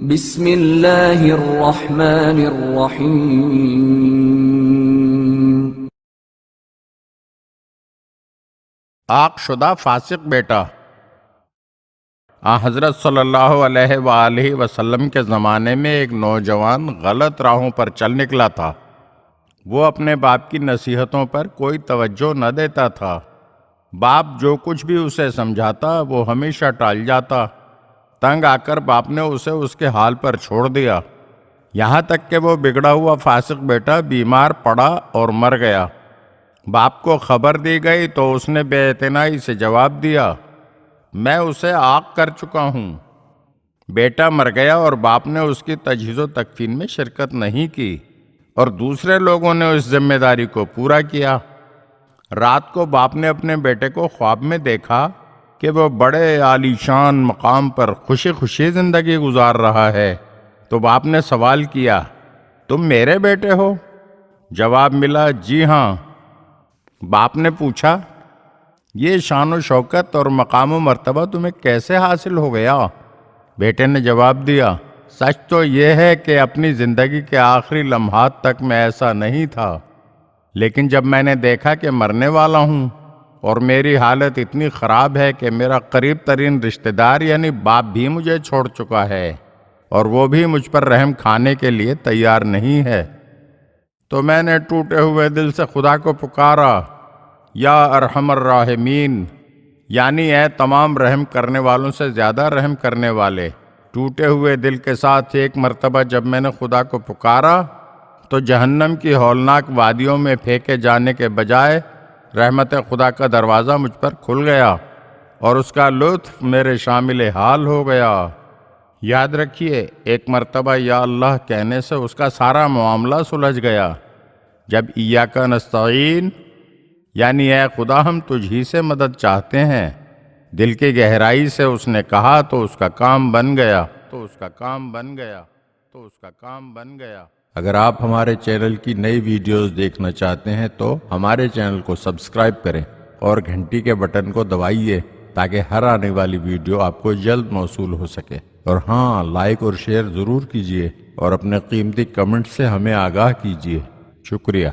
بسم اللہ الرحمن الرحیم۔ عاق شدہ فاسق بیٹا۔ حضرت صلی اللہ علیہ وآلہ وسلم کے زمانے میں ایک نوجوان غلط راہوں پر چل نکلا تھا۔ وہ اپنے باپ کی نصیحتوں پر کوئی توجہ نہ دیتا تھا۔ باپ جو کچھ بھی اسے سمجھاتا وہ ہمیشہ ٹال جاتا۔ تنگ آ کر باپ نے اسے اس کے حال پر چھوڑ دیا، یہاں تک کہ وہ بگڑا ہوا فاسق بیٹا بیمار پڑا اور مر گیا۔ باپ کو خبر دی گئی تو اس نے بے اعتنائی سے جواب دیا، میں اسے عاق کر چکا ہوں۔ بیٹا مر گیا اور باپ نے اس کی تجہیز و تکفین میں شرکت نہیں کی اور دوسرے لوگوں نے اس ذمہ داری کو پورا کیا۔ رات کو باپ نے اپنے بیٹے کو خواب میں دیکھا کہ وہ بڑے عالی شان مقام پر خوشی خوشی زندگی گزار رہا ہے، تو باپ نے سوال کیا، تم میرے بیٹے ہو؟ جواب ملا، جی ہاں۔ باپ نے پوچھا، یہ شان و شوکت اور مقام و مرتبہ تمہیں کیسے حاصل ہو گیا؟ بیٹے نے جواب دیا، سچ تو یہ ہے کہ اپنی زندگی کے آخری لمحات تک میں ایسا نہیں تھا، لیکن جب میں نے دیکھا کہ مرنے والا ہوں اور میری حالت اتنی خراب ہے کہ میرا قریب ترین رشتہ دار یعنی باپ بھی مجھے چھوڑ چکا ہے اور وہ بھی مجھ پر رحم کھانے کے لیے تیار نہیں ہے، تو میں نے ٹوٹے ہوئے دل سے خدا کو پکارا، یا ارحم الراحمین، یعنی اے تمام رحم کرنے والوں سے زیادہ رحم کرنے والے۔ ٹوٹے ہوئے دل کے ساتھ ایک مرتبہ جب میں نے خدا کو پکارا تو جہنم کی ہولناک وادیوں میں پھینکے جانے کے بجائے رحمت خدا کا دروازہ مجھ پر کھل گیا اور اس کا لطف میرے شامل حال ہو گیا۔ یاد رکھیے، ایک مرتبہ یا اللہ کہنے سے اس کا سارا معاملہ سلجھ گیا۔ جب ایاک نستعین یعنی اے خدا ہم تجھ ہی سے مدد چاہتے ہیں، دل کی گہرائی سے اس نے کہا تو اس کا کام بن گیا۔ اگر آپ ہمارے چینل کی نئی ویڈیوز دیکھنا چاہتے ہیں تو ہمارے چینل کو سبسکرائب کریں اور گھنٹی کے بٹن کو دبائیے تاکہ ہر آنے والی ویڈیو آپ کو جلد موصول ہو سکے۔ اور ہاں، لائک اور شیئر ضرور کیجیے اور اپنے قیمتی کمنٹ سے ہمیں آگاہ کیجیے۔ شکریہ۔